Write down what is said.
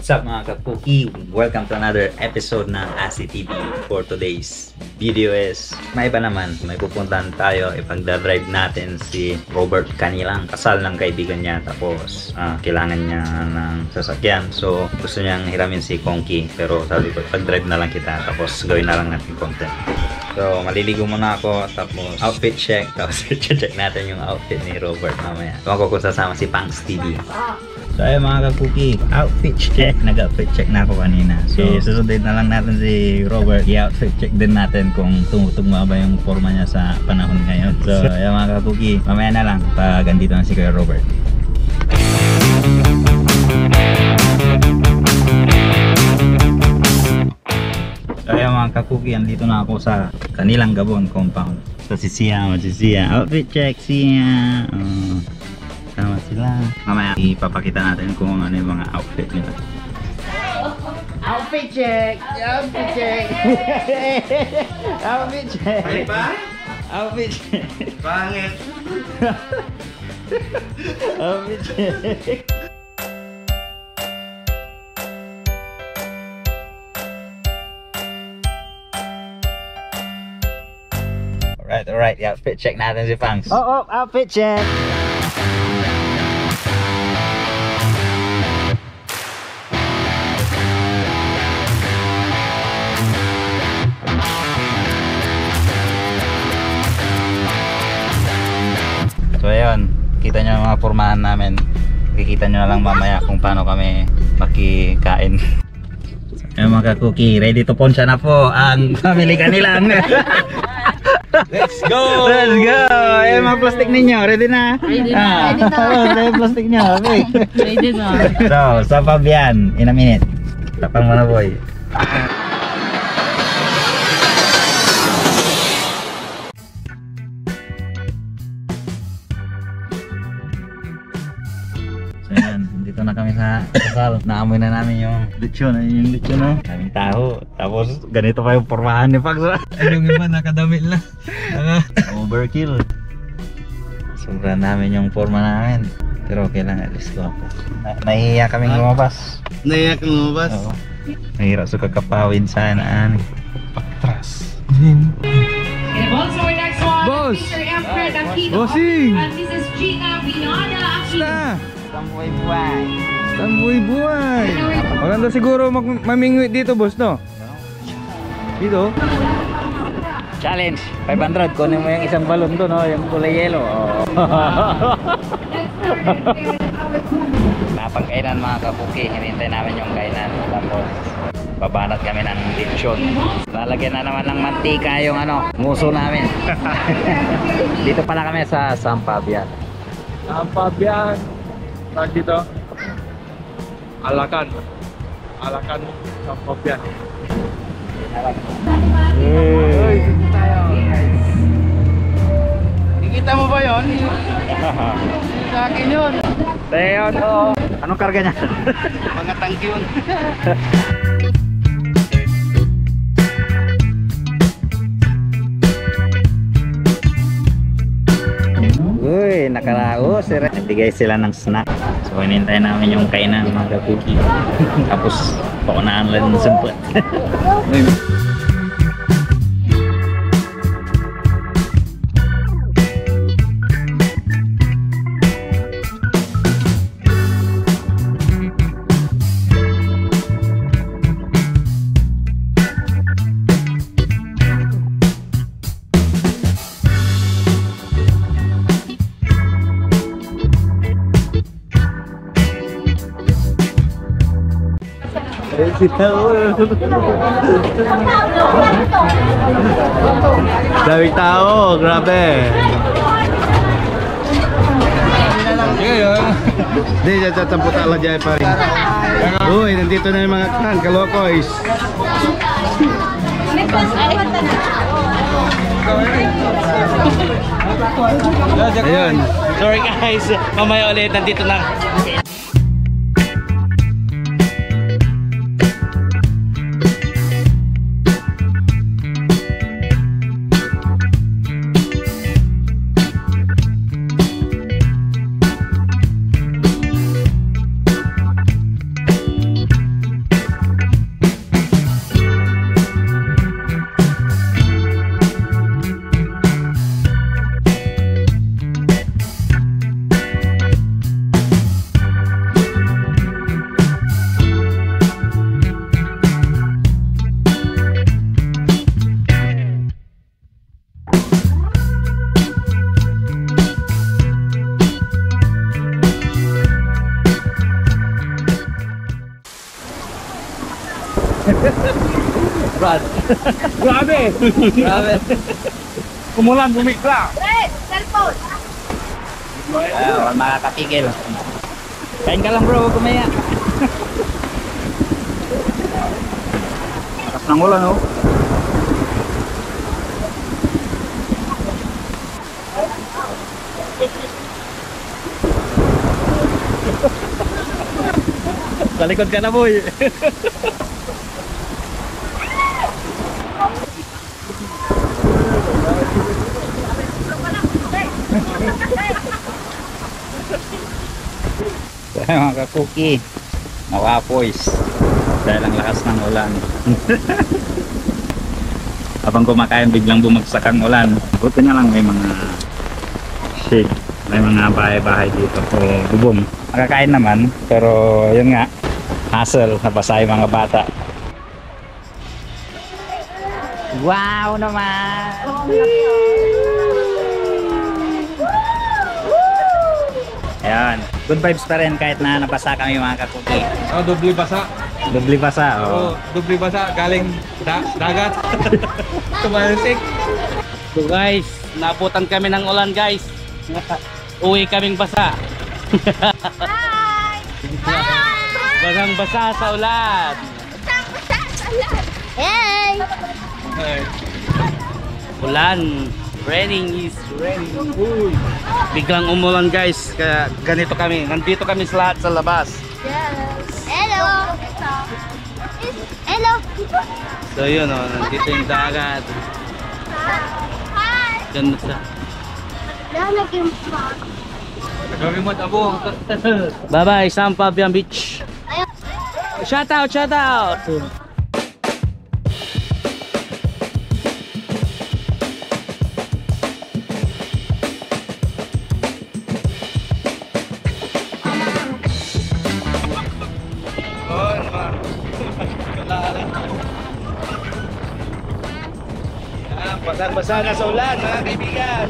What's up mga kapuki? Welcome to another episode ng ASI TV. For today's video is may iba naman, may pupuntahan tayo, ipagdadrive natin si Robert. Kanilang kasal ng kaibigan niya, tapos kailangan niya ng sasakyan, so gusto niyang hiramin si Kongki, pero sabi ko pag-drive na lang kita, tapos gawin na lang natin content. So maliligo muna ako, tapos outfit check, tapos check natin yung outfit ni Robert mamaya. Tuwan ko kung sasama si Pangs TV. So ayun mga kakuki, outfit check. Nag-outfit check na ako kanina. So susundin na lang natin si Robert. I-outfit check din natin kung tumutugma ba yung forma niya sa panahon ngayon. So ayun mga kakuki, mamaya na lang pag andito na si Kuya Robert. So ayun mga kakuki, andito na ako sa kanilang Gabon compound. So si Sia, outfit check Sia. Sama sila. Mamaya ipapakita natin kung ano yung mga outfit nila. Outfit check! Outfit check! Outfit check! Ay ba? Outfit check! Pangit! Outfit check! Alright, outfit check natin si Pangs. Oh, outfit check! So ayun, kita nyo ang mga pormahan namin. Kikita nyo na lang mamaya kung paano kami makikain. Ayun mga kakuki, ready to poncha na po ang family kanilang. Let's go! Let's go! Ayun mga plastic ninyo, ready na? Ready na, ready na. Ayun plastic nyo, okay. Ready na. So, sa Fabian, in a minute. Tapang mo na boy. Ayan, dito na kami sa kasal. Naamoy na namin yung lechon. Ayun yung lechon, no? Kaming taho. Tapos ganito pa yung pormahan ni Pags. Yung iba nakadamit lang. Overkill. Sobrang namin yung forma namin. Pero okay lang, at least go ako. Nahihiya kaming lumabas. Naiyak kang lumabas? Oo. Nahirap sa kakapawin sana. Patras. And also our next one, Boss! Mr. Efren Aquino Bossing! and Mrs. Gina Binada Aquino. Na! Tambuhay-buhay. Tambuhay-buhay! Maganda siguro mamingwit dito, boss, no? Dito? Challenge 500, kunin mo yung isang balon doon, no? Yung kulay yellow. Napag-kainan mga kapuki, hinintay namin yung kainan, tapos babanat kami ng lechon. Lalagyan na naman ng mantika yung muso namin. Dito pala kami sa San Fabian. San Fabian. Saan dito? Alakan. San Fabian. Kikita mo ba yun? Sa akin yun. Teon, anong karga niya? Mga tangki yun. Uy, nakaraos. Nagbigay sila ng snack. So, hinintay namin yung kainan mga kapuki. Tapos, paunahan lang ng sumpot. Daming tao, grabe. Hindi, tatamputa lang dyan pa rin. Uy, nandito na yung mga kalokoys. Ayun. Sorry guys, mamaya ulit, nandito na. Brad. Grabe! Grabe. Kumulan, bumikla! Wala makakatigil. Kain ka lang bro, kumaya. Lakas ng ulan oh. Sa likod ka na, boy! Mga kakuki, nawapoys dahil ang lakas ng ulan. Habang kumakain biglang bumagsak ang ulan. Buti na lang may mga shade, may mga bahay-bahay dito o bubong. Nakakain naman pero yun nga, hassle, nabasa yung mga bata. Wow naman! Ayan, good vibes pa rin kahit na nabasa kami mga kakuki. Oh, doble basa. Dubli basa, oh. Doble basa. Galing dagat. Tumalsik. So guys, naabutan kami ng ulan guys. Uwi kaming basa. Basang basa sa ulan. Hey! Ulan. Raining is raining. Uy. Biglang umulan guys. Kaya ganito kami. Nandito kami sa lahat sa labas. Yes. Hello! Hello! So yun oh, nandito yung dagat. Hi! Ganda sa. Lalagyan pa. Gawin mo tabo. Bye bye, San Fabian Beach. Ayun. Shout out, shout out. Basang-basa na sa ulan mga kaibigan.